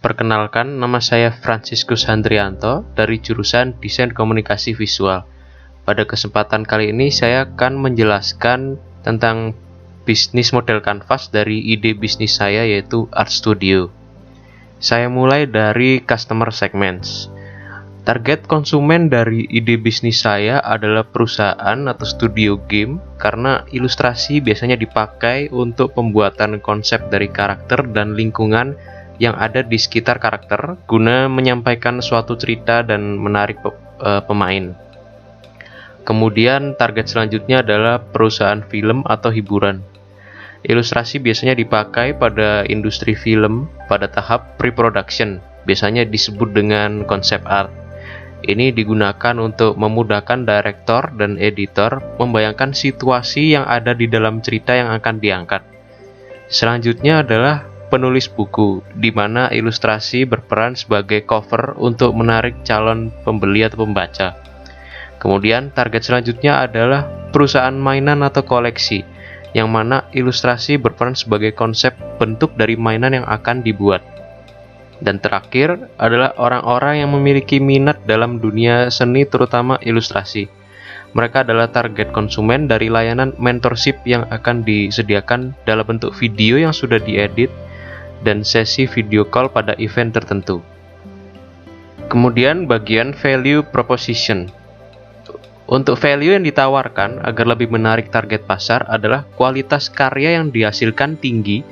Perkenalkan, nama saya Franciscus Handrianto dari jurusan Desain Komunikasi Visual. Pada kesempatan kali ini saya akan menjelaskan tentang bisnis model kanvas dari ide bisnis saya, yaitu Art Studio. Saya mulai dari customer segments. Target konsumen dari ide bisnis saya adalah perusahaan atau studio game, karena ilustrasi biasanya dipakai untuk pembuatan konsep dari karakter dan lingkungan yang ada di sekitar karakter guna menyampaikan suatu cerita dan menarik pemain. Kemudian target selanjutnya adalah perusahaan film atau hiburan. Ilustrasi biasanya dipakai pada industri film pada tahap pre-production, biasanya disebut dengan konsep art. Ini digunakan untuk memudahkan direktor dan editor membayangkan situasi yang ada di dalam cerita yang akan diangkat. Selanjutnya adalah penulis buku, di mana ilustrasi berperan sebagai cover untuk menarik calon pembeli atau pembaca. Kemudian target selanjutnya adalah perusahaan mainan atau koleksi, yang mana ilustrasi berperan sebagai konsep bentuk dari mainan yang akan dibuat. Dan terakhir adalah orang-orang yang memiliki minat dalam dunia seni, terutama ilustrasi. Mereka adalah target konsumen dari layanan mentorship yang akan disediakan dalam bentuk video yang sudah diedit dan sesi video call pada event tertentu. Kemudian bagian value proposition. Untuk value yang ditawarkan agar lebih menarik target pasar adalah kualitas karya yang dihasilkan tinggi,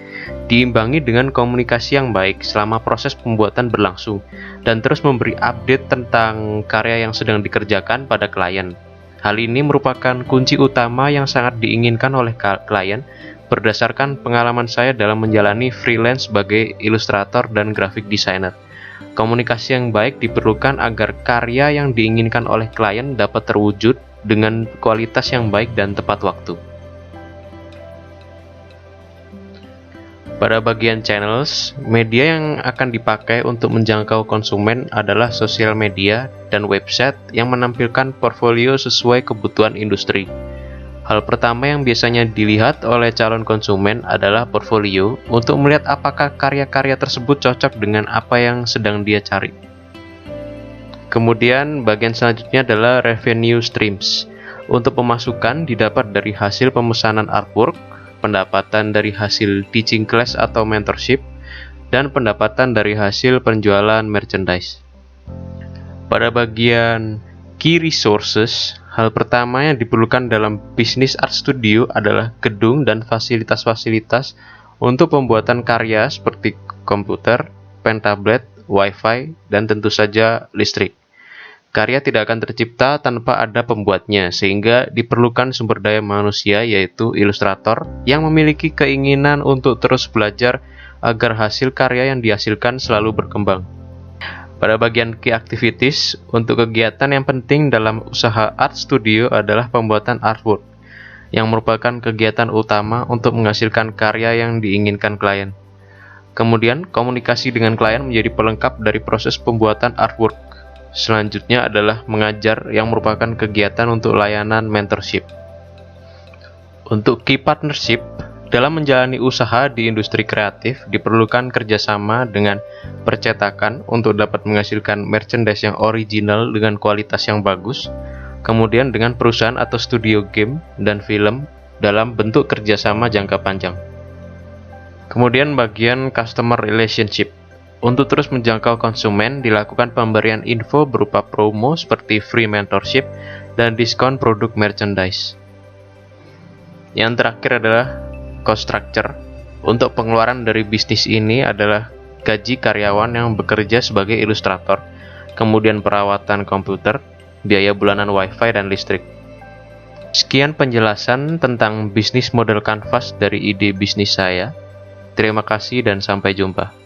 diimbangi dengan komunikasi yang baik selama proses pembuatan berlangsung, dan terus memberi update tentang karya yang sedang dikerjakan pada klien. Hal ini merupakan kunci utama yang sangat diinginkan oleh klien berdasarkan pengalaman saya dalam menjalani freelance sebagai ilustrator dan graphic designer. Komunikasi yang baik diperlukan agar karya yang diinginkan oleh klien dapat terwujud dengan kualitas yang baik dan tepat waktu. Pada bagian channels, media yang akan dipakai untuk menjangkau konsumen adalah sosial media dan website yang menampilkan portfolio sesuai kebutuhan industri. Hal pertama yang biasanya dilihat oleh calon konsumen adalah portfolio untuk melihat apakah karya-karya tersebut cocok dengan apa yang sedang dia cari. Kemudian bagian selanjutnya adalah revenue streams. Untuk pemasukan didapat dari hasil pemesanan artwork, pendapatan dari hasil teaching class atau mentorship, dan pendapatan dari hasil penjualan merchandise. Pada bagian key resources, hal pertama yang diperlukan dalam bisnis art studio adalah gedung dan fasilitas-fasilitas untuk pembuatan karya seperti komputer, pen tablet, wifi, dan tentu saja listrik. Karya tidak akan tercipta tanpa ada pembuatnya, sehingga diperlukan sumber daya manusia, yaitu ilustrator yang memiliki keinginan untuk terus belajar agar hasil karya yang dihasilkan selalu berkembang. Pada bagian key activities, untuk kegiatan yang penting dalam usaha art studio adalah pembuatan artwork, yang merupakan kegiatan utama untuk menghasilkan karya yang diinginkan klien. Kemudian, komunikasi dengan klien menjadi pelengkap dari proses pembuatan artwork. Selanjutnya adalah mengajar, yang merupakan kegiatan untuk layanan mentorship. Untuk key partnership, dalam menjalani usaha di industri kreatif, diperlukan kerjasama dengan percetakan untuk dapat menghasilkan merchandise yang original dengan kualitas yang bagus, kemudian dengan perusahaan atau studio game dan film dalam bentuk kerjasama jangka panjang. Kemudian bagian customer relationship. Untuk terus menjangkau konsumen, dilakukan pemberian info berupa promo seperti free mentorship dan diskon produk merchandise. Yang terakhir adalah cost structure. Untuk pengeluaran dari bisnis ini adalah gaji karyawan yang bekerja sebagai ilustrator, kemudian perawatan komputer, biaya bulanan wifi dan listrik. Sekian penjelasan tentang bisnis model kanvas dari ide bisnis saya. Terima kasih dan sampai jumpa.